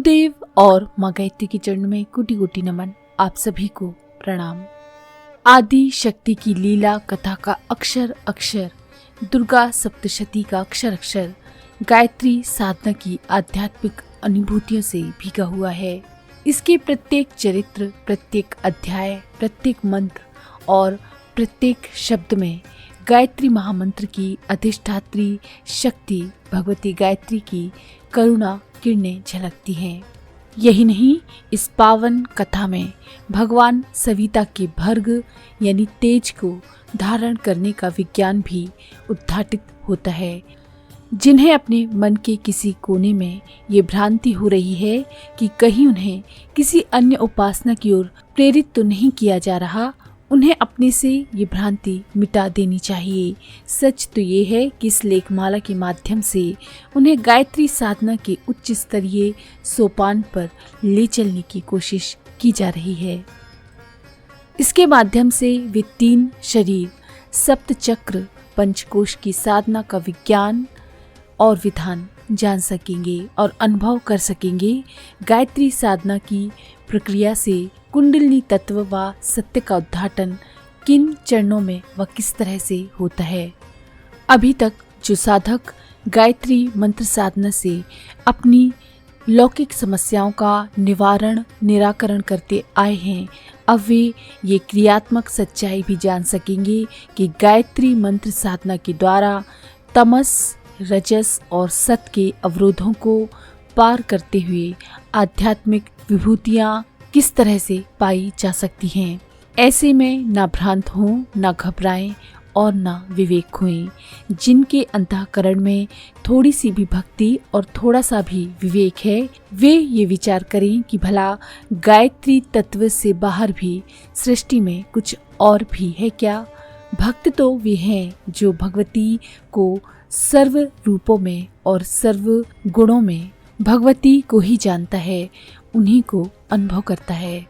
गुरुदेव और माँ गायत्री के चरणों में कोटि कोटि नमन। आप सभी को प्रणाम। आदि शक्ति की लीला कथा का अक्षर अक्षर, दुर्गा सप्तशती का अक्षर अक्षर गायत्री साधना की आध्यात्मिक अनुभूतियों से भीगा हुआ है। इसके प्रत्येक चरित्र, प्रत्येक अध्याय, प्रत्येक मंत्र और प्रत्येक शब्द में गायत्री महामंत्र की अधिष्ठात्री शक्ति भगवती गायत्री की करुणा किरणें झलकती हैं। यही नहीं, इस पावन कथा में भगवान सविता के भर्ग यानी तेज को धारण करने का विज्ञान भी उद्घाटित होता है। जिन्हें अपने मन के किसी कोने में ये भ्रांति हो रही है कि कहीं उन्हें किसी अन्य उपासना की ओर प्रेरित तो नहीं किया जा रहा, उन्हें अपने से ये भ्रांति मिटा देनी चाहिए। सच तो ये है कि इस लेखमाला के माध्यम से उन्हें गायत्री साधना के उच्च स्तरीय सोपान पर ले चलने की कोशिश की जा रही है। इसके माध्यम से वे 3 शरीर, सप्त चक्र, पंचकोश की साधना का विज्ञान और विधान जान सकेंगे और अनुभव कर सकेंगे। गायत्री साधना की प्रक्रिया से कुंडलिनी तत्व व सत्य का उद्घाटन किन चरणों में व किस तरह से होता है। अभी तक जो साधक गायत्री मंत्र साधना से अपनी लौकिक समस्याओं का निराकरण करते आए हैं, अब वे ये क्रियात्मक सच्चाई भी जान सकेंगे कि गायत्री मंत्र साधना के द्वारा तमस, रजस और सत के अवरोधों को पार करते हुए आध्यात्मिक विभूतियां किस तरह से पाई जा सकती हैं। ऐसे में ना भ्रांत हों, ना घबराएं और ना विवेक खोएं। जिनके अंतःकरण में थोड़ी सी भी भक्ति और थोड़ा सा भी विवेक है, वे ये विचार करें कि भला गायत्री तत्व से बाहर भी सृष्टि में कुछ और भी है क्या। भक्त तो वे हैं जो भगवती को सर्व रूपों में और सर्व गुणों में भगवती को ही जानता है, उन्हीं को अनुभव करता है।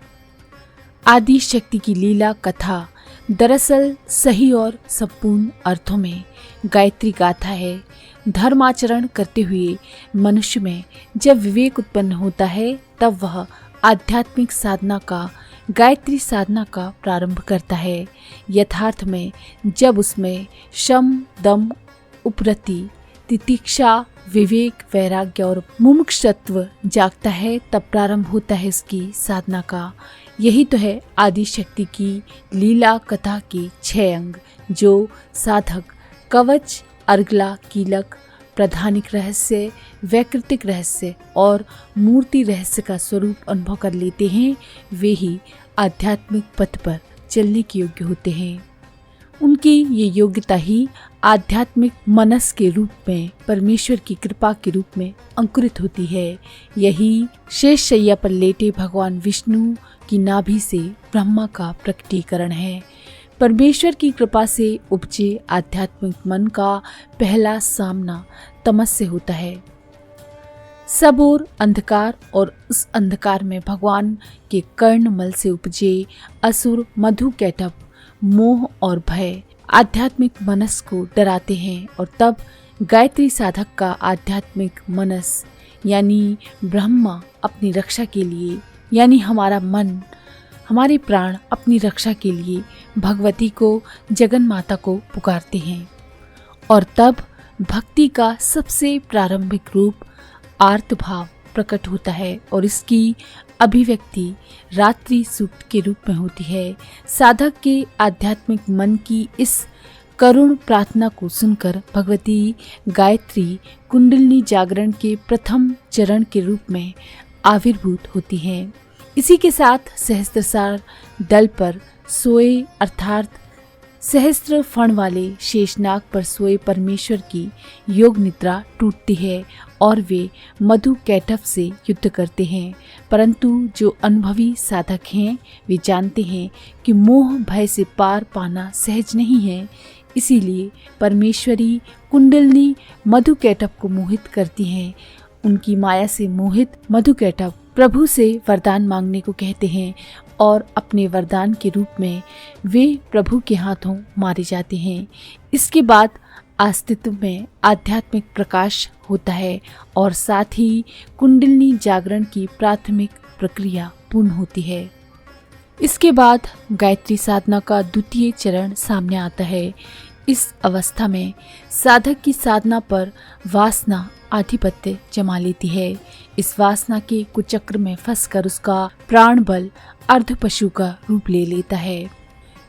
आदि शक्ति की लीला कथा दरअसल सही और संपूर्ण अर्थों में गायत्री गाथा है। धर्माचरण करते हुए मनुष्य में जब विवेक उत्पन्न होता है, तब वह आध्यात्मिक साधना का, गायत्री साधना का प्रारंभ करता है। यथार्थ में जब उसमें शम, दम, उपरति, तितिक्षा, विवेक, वैराग्य और मुमुक्षुत्व जागता है, तब प्रारंभ होता है इसकी साधना का। यही तो है आदि शक्ति की लीला कथा के 6 अंग, जो साधक कवच, अर्गला, कीलक, प्रधानिक रहस्य, वैकृतिक रहस्य और मूर्ति रहस्य का स्वरूप अनुभव कर लेते हैं, वे ही आध्यात्मिक पथ पर चलने के योग्य होते हैं। उनकी ये योग्यता ही आध्यात्मिक मनस के रूप में, परमेश्वर की कृपा के रूप में अंकुरित होती है। यही शेष शैया पर लेटे भगवान विष्णु की नाभि से ब्रह्मा का प्रकटीकरण है। परमेश्वर की कृपा से उपजे आध्यात्मिक मन का पहला सामना तमस से होता है। सब ओर अंधकार और उस अंधकार में भगवान के कर्णमल से उपजे असुर मधु कैटभ, मोह और भय आध्यात्मिक मनस को डराते हैं, और तब गायत्री साधक का आध्यात्मिक मनस यानी ब्रह्मा अपनी रक्षा के लिए, यानी हमारा मन, हमारे प्राण अपनी रक्षा के लिए भगवती को, जगन माता को पुकारते हैं। और तब भक्ति का सबसे प्रारंभिक रूप आर्त भाव प्रकट होता है और इसकी अभिव्यक्ति रात्रि सूक्त के रूप में होती है। साधक के आध्यात्मिक मन की इस करुण प्रार्थना को सुनकर भगवती गायत्री कुंडलिनी जागरण के प्रथम चरण के रूप में आविर्भूत होती हैं। इसी के साथ सहस्त्रसार दल पर सोए, अर्थात सहस्त्र फण वाले शेषनाग पर सोए परमेश्वर की योग निद्रा टूटती है और वे मधु कैटभ से युद्ध करते हैं। परंतु जो अनुभवी साधक हैं, वे जानते हैं कि मोह भय से पार पाना सहज नहीं है। इसीलिए परमेश्वरी कुंडलिनी मधु कैटभ को मोहित करती हैं। उनकी माया से मोहित मधु कैटभ प्रभु से वरदान मांगने को कहते हैं और अपने वरदान के रूप में वे प्रभु के हाथों मारे जाते हैं। इसके बाद अस्तित्व में आध्यात्मिक प्रकाश होता है और साथ ही कुंडलिनी जागरण की प्राथमिक प्रक्रिया पूर्ण होती है। इसके बाद गायत्री साधना का द्वितीय चरण सामने आता है। इस अवस्था में साधक की साधना पर वासना आधिपत्य जमा लेती है। इस वासना के कुचक्र में फंसकर उसका प्राण बल अर्ध पशु का रूप ले लेता है।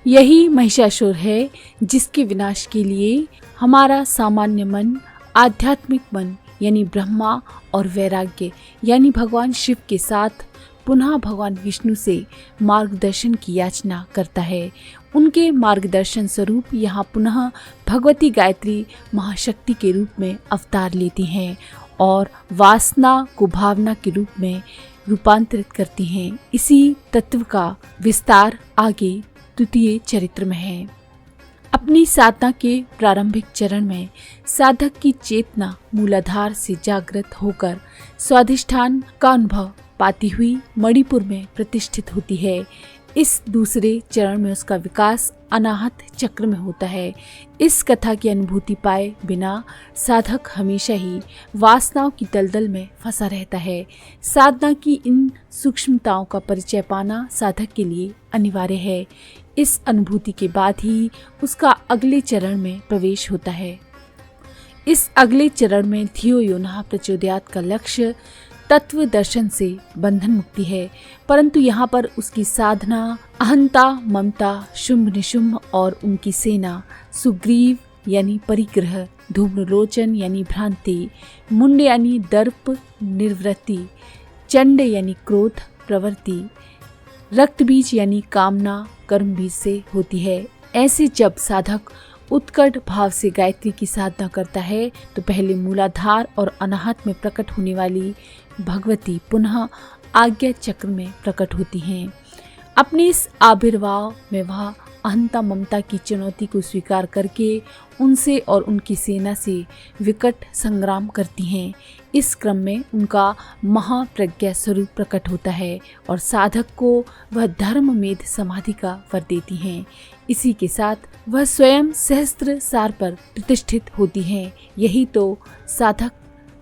यही महिषासुर है जिसके विनाश के लिए हमारा सामान्य मन, आध्यात्मिक मन यानी ब्रह्मा और वैराग्य यानी भगवान शिव के साथ पुनः भगवान विष्णु से मार्गदर्शन की याचना करता है। उनके मार्गदर्शन स्वरूप यहाँ पुनः भगवती गायत्री महाशक्ति के रूप में अवतार लेती हैं और वासना को भावना के रूप में रूपांतरित करती हैं। इसी तत्व का विस्तार आगे द्वितीय चरित्र में है। अपनी साधना के प्रारंभिक चरण में साधक की चेतना मूलाधार से जागृत होकर स्वाधिष्ठान का अनुभव पाती हुई मणिपुर में प्रतिष्ठित होती है। इस दूसरे चरण में उसका विकास अनाहत चक्र में होता है। इस कथा की अनुभूति पाए बिना साधक हमेशा ही वासनाओं की दलदल में फंसा रहता है। साधना की इन सूक्ष्मताओं का परिचय पाना साधक के लिए अनिवार्य है। इस अनुभूति के बाद ही उसका अगले चरण में प्रवेश होता है। इस अगले चरण में धियो यो नः प्रचोदयात् का लक्ष्य तत्व दर्शन से बंधन मुक्ति है, परंतु यहाँ पर उसकी साधना अहंता, ममता, शुंभ निशुंभ और उनकी सेना, सुग्रीव यानी परिग्रह, धूम्रलोचन यानी भ्रांति, मुंड यानी दर्प निर्वृत्ति, चंड यानी क्रोध प्रवृत्ति, रक्त बीज यानी कामना कर्म बीज से होती है। ऐसे जब साधक उत्कट भाव से गायत्री की साधना करता है तो पहले मूलाधार और अनाहत में प्रकट होने वाली भगवती पुनः आज्ञा चक्र में प्रकट होती हैं। अपने इस आविर्भाव में वह अहंता ममता की चुनौती को स्वीकार करके उनसे और उनकी सेना से विकट संग्राम करती हैं। इस क्रम में उनका महाप्रज्ञा स्वरूप प्रकट होता है और साधक को वह धर्ममेध समाधि का वर देती हैं। इसी के साथ वह स्वयं सहस्त्र सार पर प्रतिष्ठित होती हैं। यही तो साधक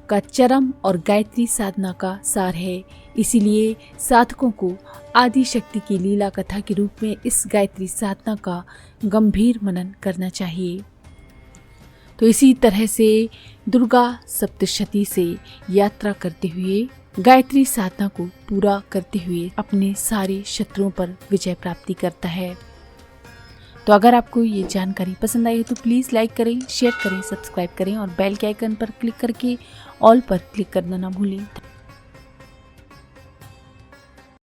का चरम और गायत्री साधना का सार है। इसीलिए साधकों को आदि शक्ति की लीला कथा के रूप में इस गायत्री साधना का गंभीर मनन करना चाहिए। तो इसी तरह से दुर्गा सप्तशती से यात्रा करते हुए गायत्री साधना को पूरा करते हुए अपने सारे शत्रुओं पर विजय प्राप्ति करता है। तो अगर आपको ये जानकारी पसंद आई है तो प्लीज़ लाइक करें, शेयर करें, सब्सक्राइब करें और बेल के आइकन पर क्लिक करके ऑल पर क्लिक करना ना भूलें।